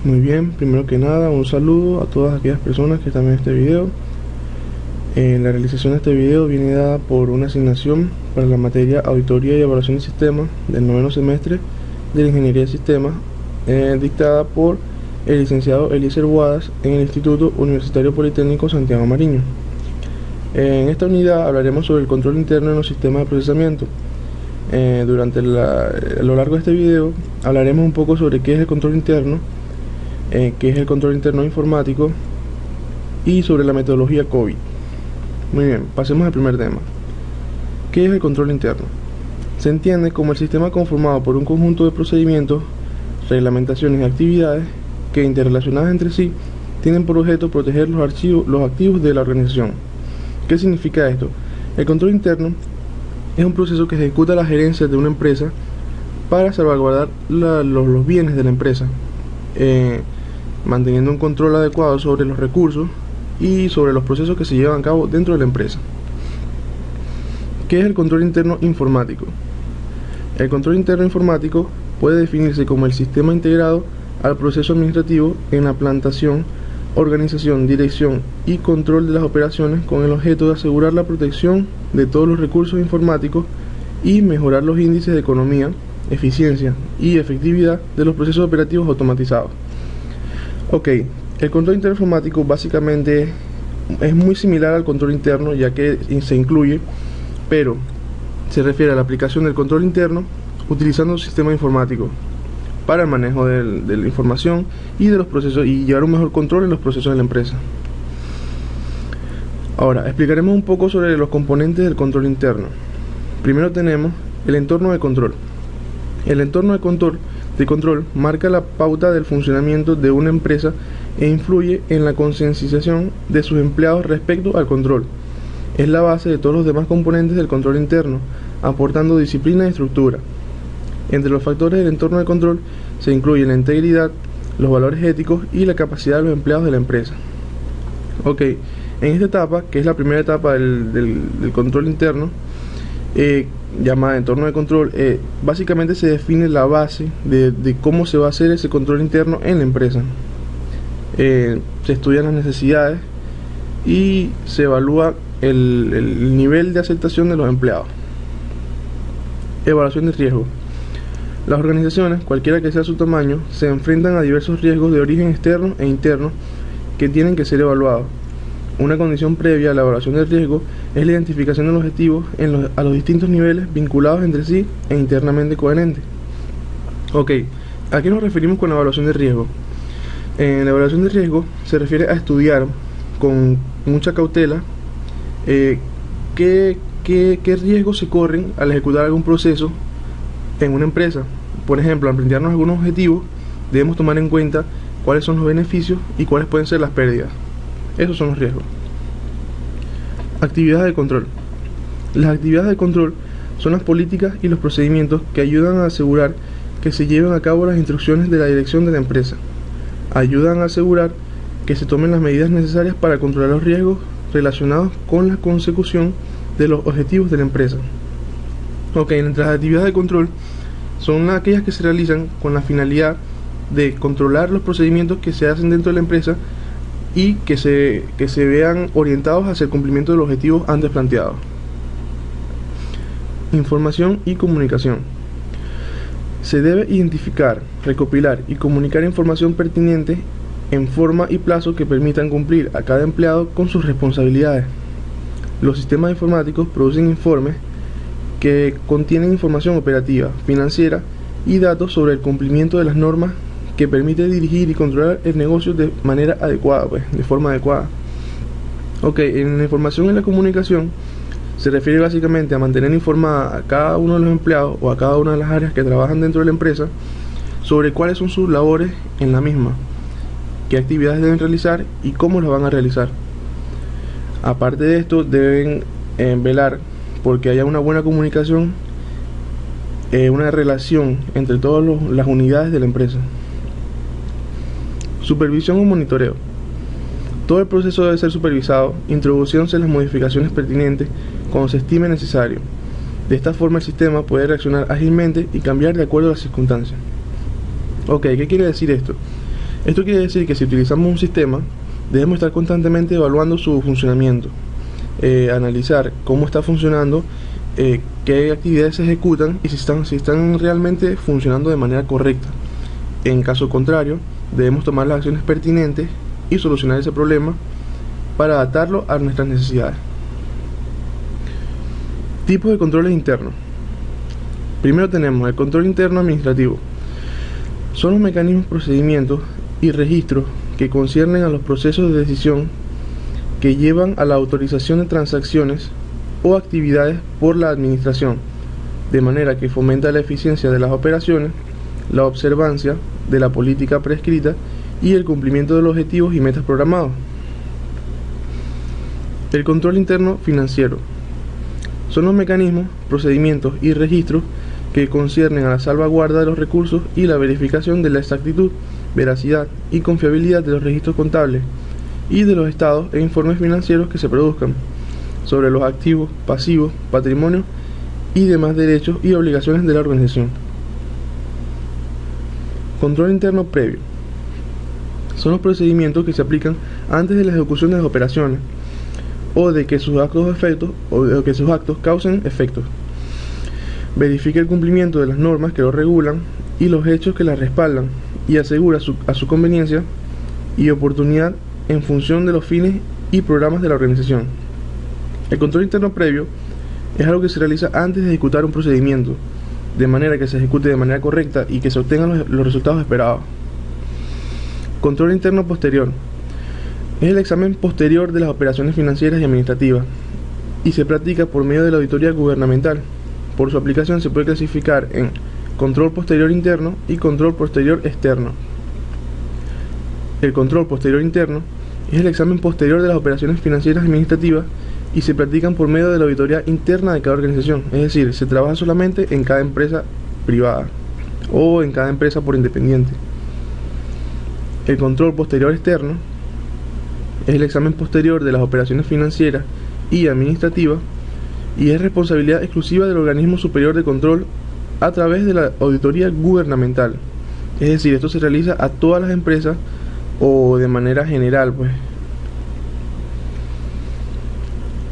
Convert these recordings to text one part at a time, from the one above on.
Muy bien, primero que nada, un saludo a todas aquellas personas que están viendo este video. La realización de este video viene dada por una asignación para la materia Auditoría y Evaluación de Sistemas del noveno semestre de la Ingeniería de Sistemas, dictada por el licenciado Eliezer Boadas en el Instituto Universitario Politécnico Santiago Mariño. En esta unidad hablaremos sobre el control interno en los sistemas de procesamiento. A lo largo de este video hablaremos un poco sobre qué es el control interno, qué es el control interno informático y sobre la metodología COVID. Muy bien, pasemos al primer tema. ¿Qué es el control interno? Se entiende como el sistema conformado por un conjunto de procedimientos, reglamentaciones y actividades que, interrelacionadas entre sí, tienen por objeto proteger los activos de la organización. ¿Qué significa esto? El control interno es un proceso que ejecuta la gerencia de una empresa para salvaguardar los bienes de la empresa, manteniendo un control adecuado sobre los recursos y sobre los procesos que se llevan a cabo dentro de la empresa. ¿Qué es el control interno informático? El control interno informático puede definirse como el sistema integrado al proceso administrativo en la plantación, organización, dirección y control de las operaciones con el objeto de asegurar la protección de todos los recursos informáticos y mejorar los índices de economía, eficiencia y efectividad de los procesos operativos automatizados. Ok, el control interno informático básicamente es muy similar al control interno, ya que se incluye, pero se refiere a la aplicación del control interno utilizando un sistema informático para el manejo de la información y de los procesos y llevar un mejor control en los procesos de la empresa. Ahora, explicaremos un poco sobre los componentes del control interno. Primero tenemos el entorno de control. El entorno de control marca la pauta del funcionamiento de una empresa e influye en la concienciación de sus empleados respecto al control. Es la base de todos los demás componentes del control interno, aportando disciplina y estructura. Entre los factores del entorno de control se incluyen la integridad, los valores éticos y la capacidad de los empleados de la empresa. Ok, en esta etapa, que es la primera etapa del control interno, llamada entorno de control, básicamente se define la base de cómo se va a hacer ese control interno en la empresa. Se estudian las necesidades y se evalúa el nivel de aceptación de los empleados. Evaluación de riesgo. Las organizaciones, cualquiera que sea su tamaño, se enfrentan a diversos riesgos de origen externo e interno que tienen que ser evaluados. Una condición previa a la evaluación del riesgo es la identificación de los objetivos a los distintos niveles vinculados entre sí e internamente coherentes. Ok, ¿a qué nos referimos con la evaluación de riesgo? En la evaluación de riesgo se refiere a estudiar con mucha cautela qué riesgos se corren al ejecutar algún proceso en una empresa. Por ejemplo, al plantearnos algunos objetivos, debemos tomar en cuenta cuáles son los beneficios y cuáles pueden ser las pérdidas. Esos son los riesgos. Actividades de control. Las actividades de control son las políticas y los procedimientos que ayudan a asegurar que se lleven a cabo las instrucciones de la dirección de la empresa. Ayudan a asegurar que se tomen las medidas necesarias para controlar los riesgos relacionados con la consecución de los objetivos de la empresa. Ok, entre las actividades de control son aquellas que se realizan con la finalidad de controlar los procedimientos que se hacen dentro de la empresa y que se vean orientados hacia el cumplimiento de los objetivos antes planteados. Información y comunicación. Se debe identificar, recopilar y comunicar información pertinente en forma y plazo que permitan cumplir a cada empleado con sus responsabilidades. Los sistemas informáticos producen informes que contienen información operativa, financiera y datos sobre el cumplimiento de las normas que permite dirigir y controlar el negocio de manera adecuada, de forma adecuada. Ok, en la información y la comunicación se refiere básicamente a mantener informada a cada uno de los empleados o a cada una de las áreas que trabajan dentro de la empresa sobre cuáles son sus labores en la misma, qué actividades deben realizar y cómo las van a realizar. Aparte de esto, deben velar porque haya una buena comunicación, una relación entre todas las unidades de la empresa. Supervisión o monitoreo. Todo el proceso debe ser supervisado, introduciéndose las modificaciones pertinentes cuando se estime necesario. De esta forma el sistema puede reaccionar ágilmente y cambiar de acuerdo a las circunstancias. Ok, ¿qué quiere decir esto? Esto quiere decir que si utilizamos un sistema, debemos estar constantemente evaluando su funcionamiento, analizar cómo está funcionando, qué actividades se ejecutan y si están realmente funcionando de manera correcta. En caso contrario, debemos tomar las acciones pertinentes y solucionar ese problema para adaptarlo a nuestras necesidades. Tipos de controles internos. Primero tenemos el control interno administrativo. Son los mecanismos, procedimientos y registros que conciernen a los procesos de decisión que llevan a la autorización de transacciones o actividades por la administración, de manera que fomenta la eficiencia de las operaciones, la observancia de la política prescrita y el cumplimiento de los objetivos y metas programados. El control interno financiero. Son los mecanismos, procedimientos y registros que conciernen a la salvaguarda de los recursos y la verificación de la exactitud, veracidad y confiabilidad de los registros contables y de los estados e informes financieros que se produzcan sobre los activos, pasivos, patrimonio y demás derechos y obligaciones de la organización. Control interno previo. Son los procedimientos que se aplican antes de la ejecución de las operaciones o de que sus actos causen efectos. Verifica el cumplimiento de las normas que lo regulan y los hechos que las respaldan y asegura a su conveniencia y oportunidad en función de los fines y programas de la organización. El control interno previo es algo que se realiza antes de ejecutar un procedimiento, de manera que se ejecute de manera correcta y que se obtengan los resultados esperados. Control interno posterior es el examen posterior de las operaciones financieras y administrativas y se practica por medio de la auditoría gubernamental. Por su aplicación se puede clasificar en control posterior interno y control posterior externo. El control posterior interno es el examen posterior de las operaciones financieras y administrativas y se practican por medio de la auditoría interna de cada organización, es decir, se trabaja solamente en cada empresa privada o en cada empresa por independiente. El control posterior externo es el examen posterior de las operaciones financieras y administrativas y es responsabilidad exclusiva del organismo superior de control a través de la auditoría gubernamental. Es decir, esto se realiza a todas las empresas o de manera general, pues.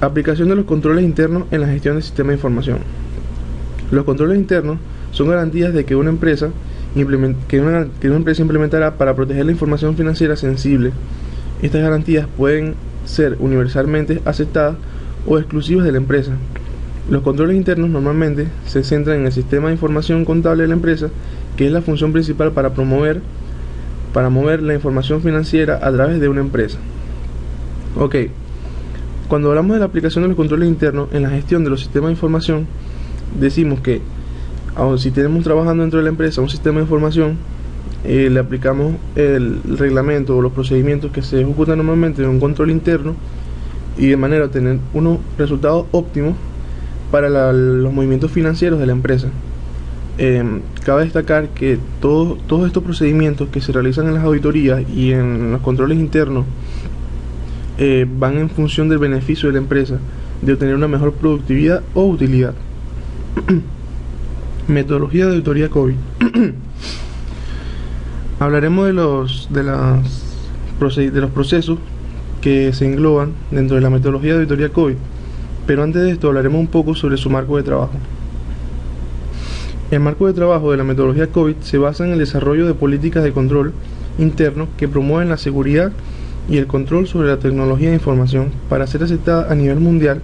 Aplicación de los controles internos en la gestión del sistema de información. Los controles internos son garantías de que una empresa implementará para proteger la información financiera sensible. Estas garantías pueden ser universalmente aceptadas o exclusivas de la empresa. Los controles internos normalmente se centran en el sistema de información contable de la empresa, que es la función principal para mover la información financiera a través de una empresa. Ok, cuando hablamos de la aplicación de los controles internos en la gestión de los sistemas de información, decimos que si tenemos trabajando dentro de la empresa un sistema de información, le aplicamos el reglamento o los procedimientos que se ejecutan normalmente en un control interno y de manera a obtener unos resultados óptimos para los movimientos financieros de la empresa. Cabe destacar que todos estos procedimientos que se realizan en las auditorías y en los controles internos van en función del beneficio de la empresa de obtener una mejor productividad o utilidad. Metodología de auditoría COVID. Hablaremos de los procesos que se engloban dentro de la metodología de auditoría COVID, pero antes de esto hablaremos un poco sobre su marco de trabajo. El marco de trabajo de la metodología COVID se basa en el desarrollo de políticas de control interno que promueven la seguridad y el control sobre la tecnología de información para ser aceptada a nivel mundial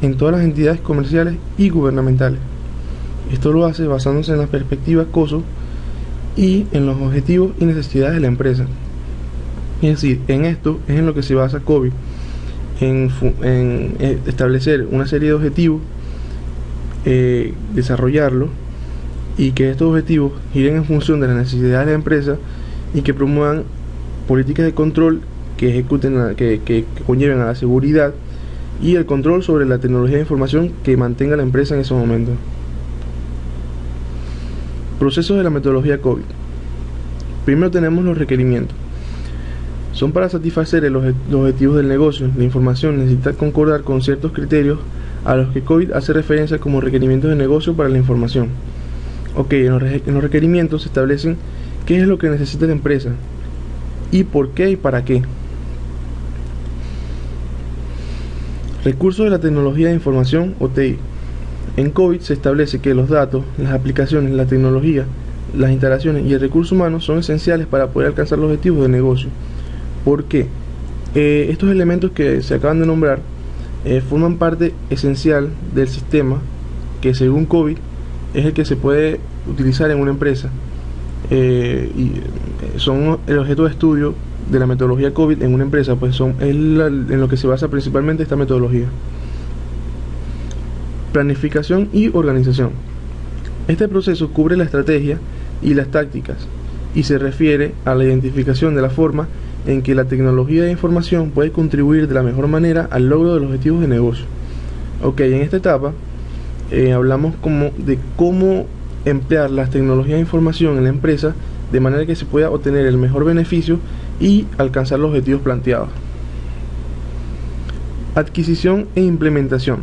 en todas las entidades comerciales y gubernamentales. Esto lo hace basándose en la perspectiva COSO y en los objetivos y necesidades de la empresa. Es decir, en esto es en lo que se basa COVID, en establecer una serie de objetivos, desarrollarlos y que estos objetivos giren en función de las necesidades de la empresa y que promuevan políticas de control que conlleven a la seguridad y el control sobre la tecnología de información que mantenga la empresa en esos momentos. Procesos de la metodología COVID. Primero tenemos los requerimientos. Son para satisfacer los objetivos del negocio. La información necesita concordar con ciertos criterios a los que COVID hace referencia como requerimientos de negocio para la información. Ok, en los requerimientos se establecen qué es lo que necesita la empresa, y por qué y para qué. Recursos de la tecnología de información o TI. En COVID se establece que los datos, las aplicaciones, la tecnología, las instalaciones y el recurso humano son esenciales para poder alcanzar los objetivos de negocio. ¿Por qué? Estos elementos que se acaban de nombrar forman parte esencial del sistema que, según COVID, es el que se puede utilizar en una empresa, y son el objeto de estudio de la metodología COVID en una empresa, pues en lo que se basa principalmente esta metodología. Planificación y organización. Este proceso cubre la estrategia y las tácticas y se refiere a la identificación de la forma en que la tecnología de información puede contribuir de la mejor manera al logro de los objetivos de negocio. Ok, en esta etapa hablamos de cómo emplear las tecnologías de información en la empresa de manera que se pueda obtener el mejor beneficio y alcanzar los objetivos planteados. Adquisición e implementación.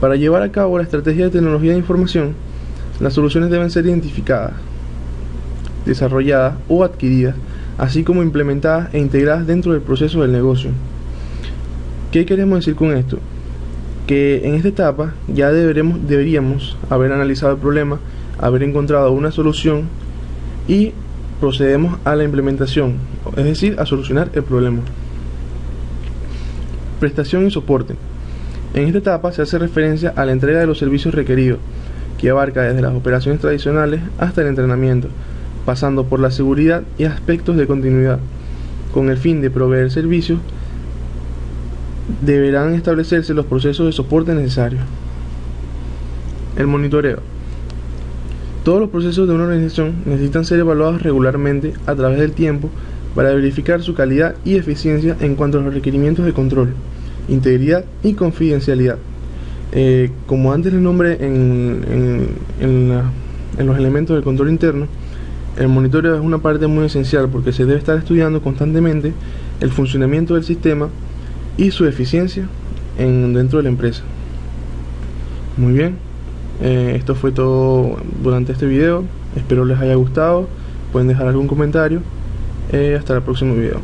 Para llevar a cabo la estrategia de tecnología de información, las soluciones deben ser identificadas, desarrolladas o adquiridas, así como implementadas e integradas dentro del proceso del negocio. ¿Qué queremos decir con esto? Que en esta etapa ya deberíamos haber analizado el problema, haber encontrado una solución y procedemos a la implementación, es decir, a solucionar el problema. Prestación y soporte. En esta etapa se hace referencia a la entrega de los servicios requeridos, que abarca desde las operaciones tradicionales hasta el entrenamiento, pasando por la seguridad y aspectos de continuidad. Con el fin de proveer servicios, deberán establecerse los procesos de soporte necesarios. El monitoreo. Todos los procesos de una organización necesitan ser evaluados regularmente a través del tiempo para verificar su calidad y eficiencia en cuanto a los requerimientos de control, integridad y confidencialidad. Como antes les nombré en los elementos del control interno, el monitoreo es una parte muy esencial porque se debe estar estudiando constantemente el funcionamiento del sistema y su eficiencia dentro de la empresa. Muy bien, esto fue todo durante este video. Espero les haya gustado. Pueden dejar algún comentario. Hasta el próximo video.